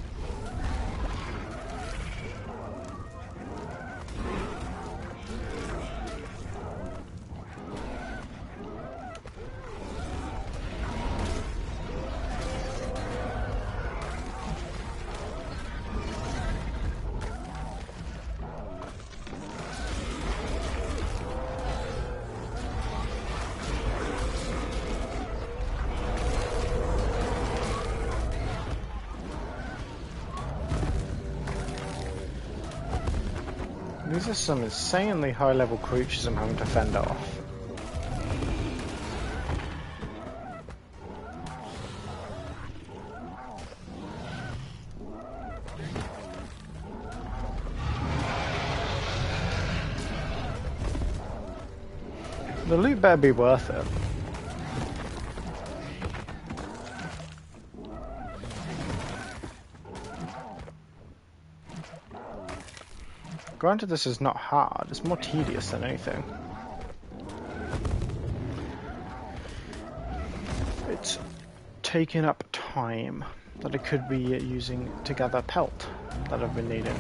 These are some insanely high level creatures I'm having to fend off. The loot better be worth it. Granted, this is not hard, it's more tedious than anything. It's taking up time that I could be using to gather pelt that I've been needing.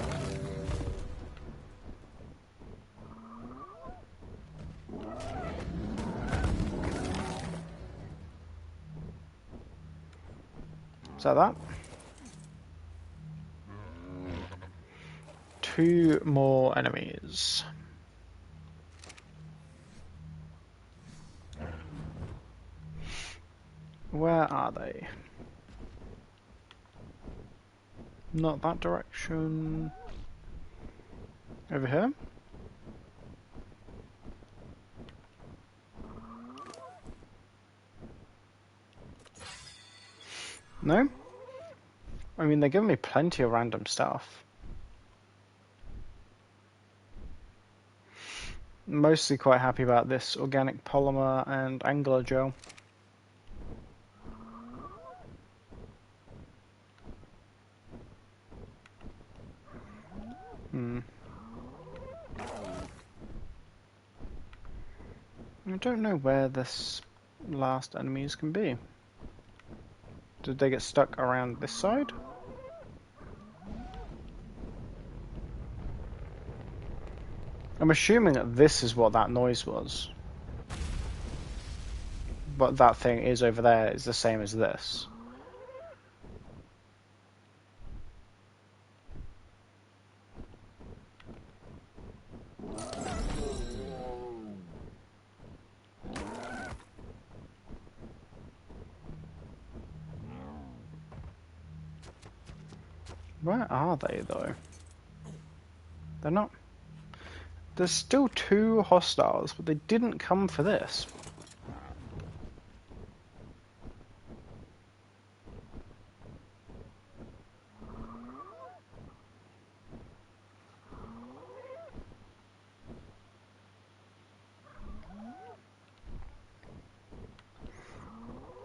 Is that? 2 more enemies. Where are they? Not that direction. Over here? No? I mean, they're giving me plenty of random stuff. Mostly quite happy about this organic polymer and angular gel. I don't know where this last enemies can be. Did they get stuck around this side? I'm assuming that this is what that noise was. But that thing is over there is the same as this. Where are they though? They're not. There's still 2 hostiles, but they didn't come for this.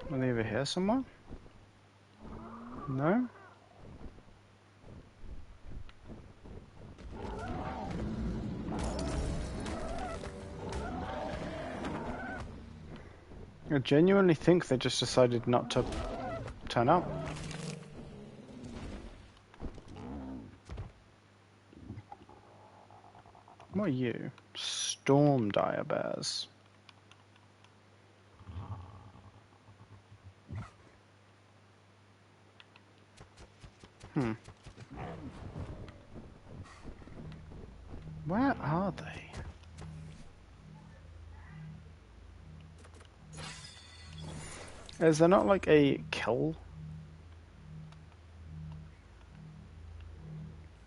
Are they over here somewhere? No? I genuinely think they just decided not to turn up. What are you? Storm dire bears. Where are they? Is there not like a kill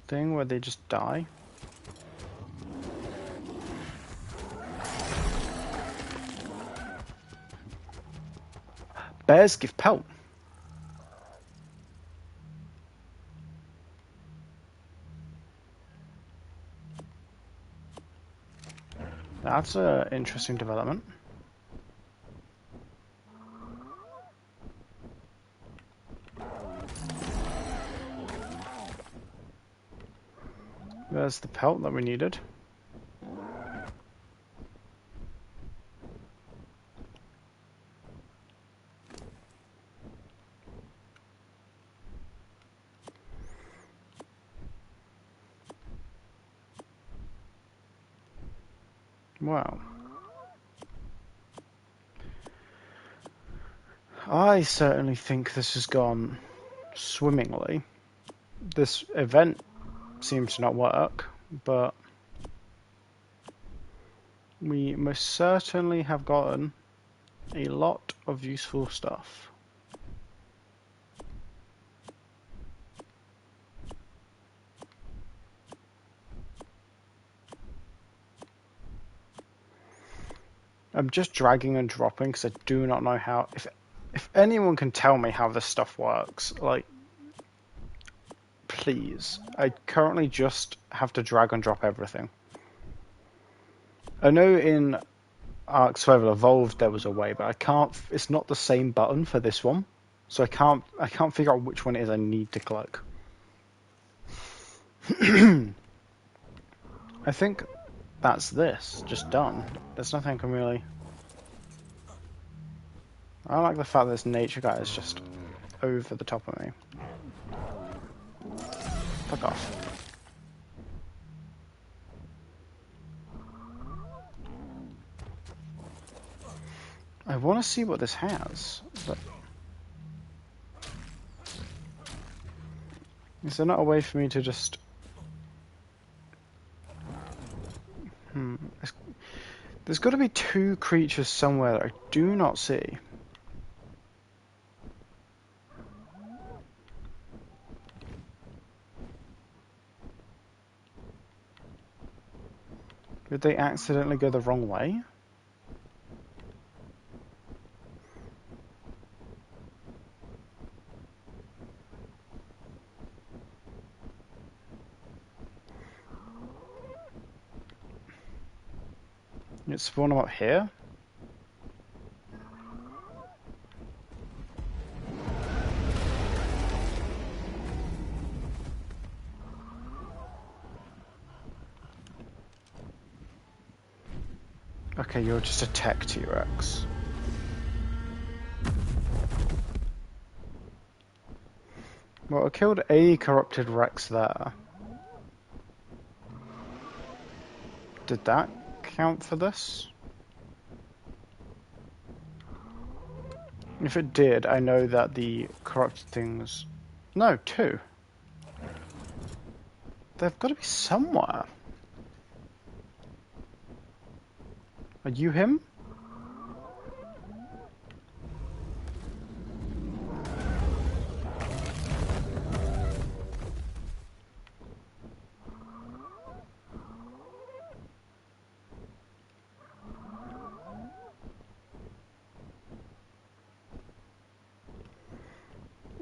thing where they just die? Bears give pelt. That's an interesting development. There's the pelt that we needed. Wow. I certainly think this has gone swimmingly. This event seems to not work, but we most certainly have gotten a lot of useful stuff. I'm just dragging and dropping because I do not know how. If anyone can tell me how this stuff works, like, please. I currently just have to drag and drop everything. I know in Ark Survival Evolved there was a way, but I can't. It's not the same button for this one, so I can't figure out which one it is I need to click. I think that's this, just done. There's nothing I can really... I don't like the fact this nature guy is just over the top of me. Fuck off. I want to see what this has, but... Is there not a way for me to just... There's got to be two creatures somewhere that I do not see. Did they accidentally go the wrong way? It spawned them up here? Okay, you're just a tech T-Rex. Well, I killed a corrupted Rex there. Did that count for this? If it did, I know that the corrupted things... No, two. They've got to be somewhere. Are you him?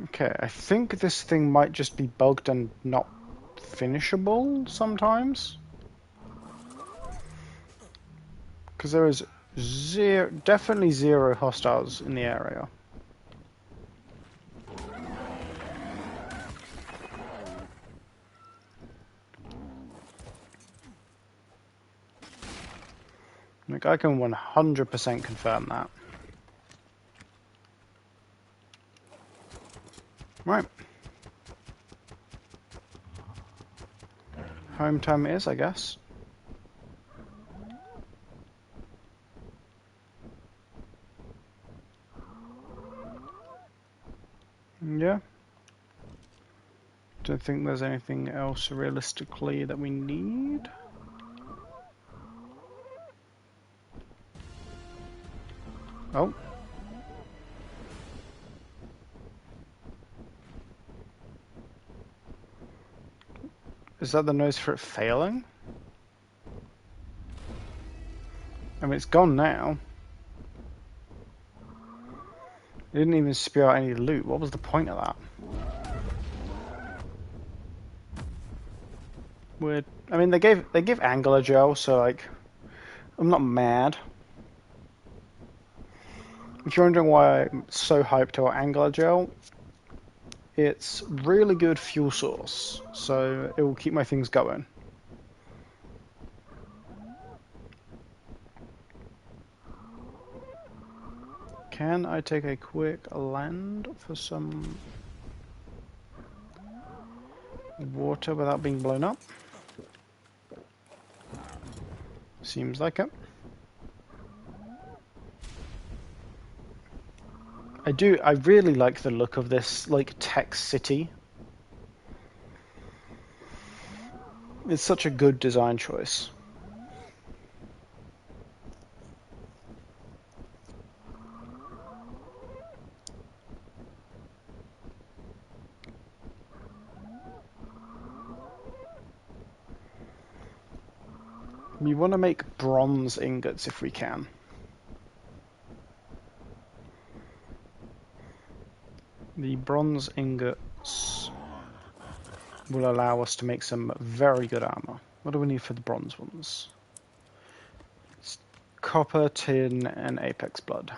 Okay, I think this thing might just be bugged and not finishable sometimes. Because there is definitely zero hostiles in the area. Like, I can 100% confirm that. Right. Home time it is, I guess. Yeah. Don't think there's anything else realistically that we need. Oh. Is that the nose for it failing? I mean, it's gone now. It didn't even spew out any loot. What was the point of that? Weird. I mean, they give angular gel, so like, I'm not mad. If you're wondering why I'm so hyped about angular gel, it's really good fuel source, so it will keep my things going. Can I take a quick land for some water without being blown up? Seems like it. I really like the look of this, like, tech city. It's such a good design choice. We want to make bronze ingots if we can. The bronze ingots will allow us to make some very good armor. What do we need for the bronze ones? It's copper, tin, and apex blood.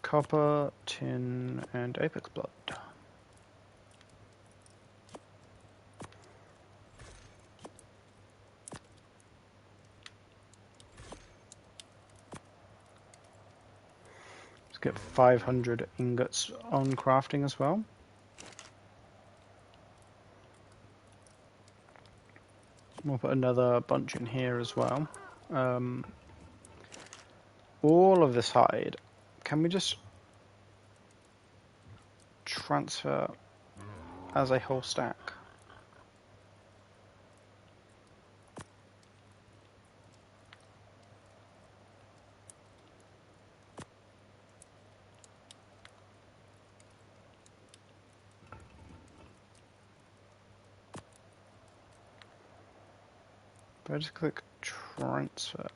Copper, tin, and apex blood. get 500 ingots on crafting as well. We'll put another bunch in here as well. All of this hide, can we just transfer as a whole stack? If I just click transfer.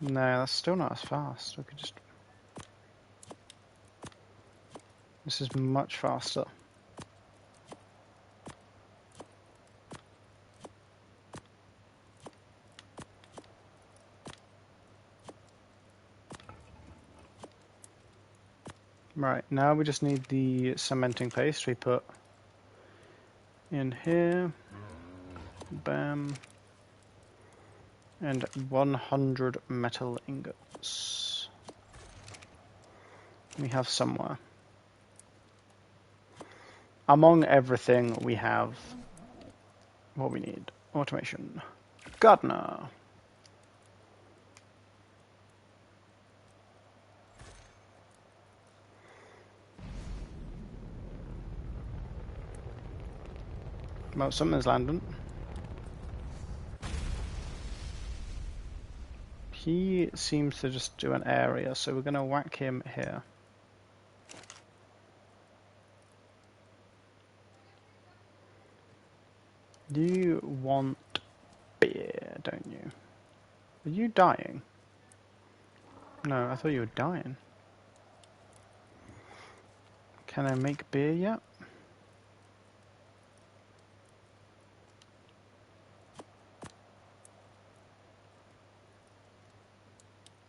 No, that's still not as fast. We could just. This is much faster. Right, now we just need the cementing paste we put in here. Bam. And 100 metal ingots. We have somewhere. Among everything, we have what we need. Automation. Gardener. Well, something's landing. He seems to just do an area, so we're going to whack him here. You want beer, don't you? Are you dying? No, I thought you were dying. Can I make beer yet?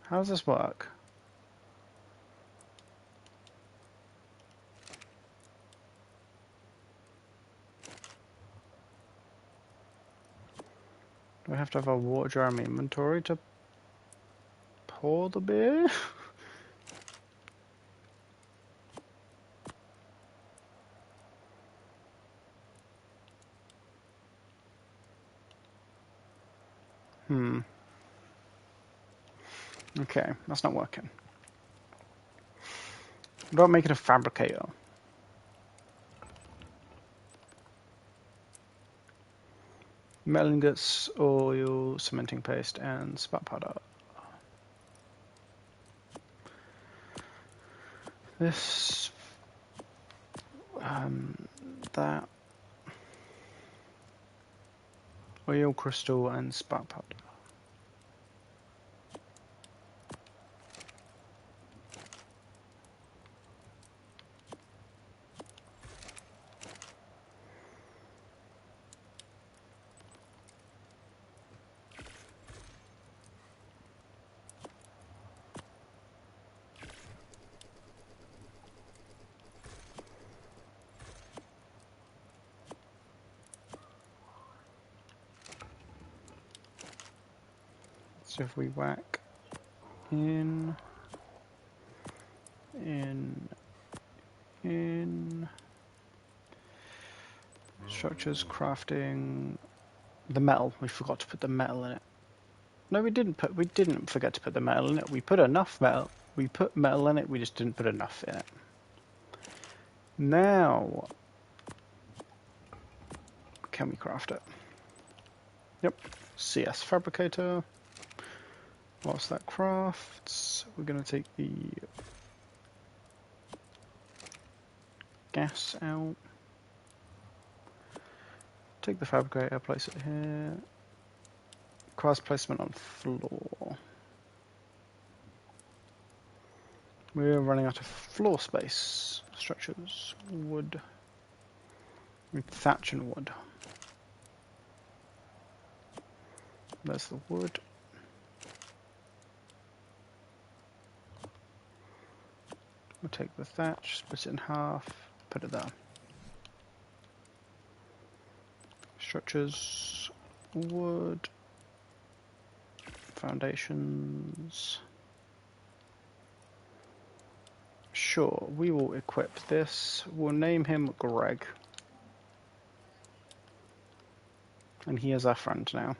How does this work? Do I have to have a water jar in my inventory to pour the beer? Okay, that's not working. What about making a fabricator? Metal ingots, oil, cementing paste, and spark powder. This, that, oil, crystal, and spark powder. So if we whack in, structures, crafting, the metal. We forgot to put the metal in it. No, we didn't forget to put the metal in it. We put enough metal. We put metal in it. We just didn't put enough in it. Now, can we craft it? Yep. CS fabricator. Whilst that crafts, we're going to take the gas out. Take the fabricator, place it here. Requires placement on floor. We're running out of floor space. Structures, wood, with thatch and wood. There's the wood. We'll take the thatch, split it in half, put it there. Structures, wood, foundations. Sure, we will equip this. We'll name him Greg. And he is our friend now.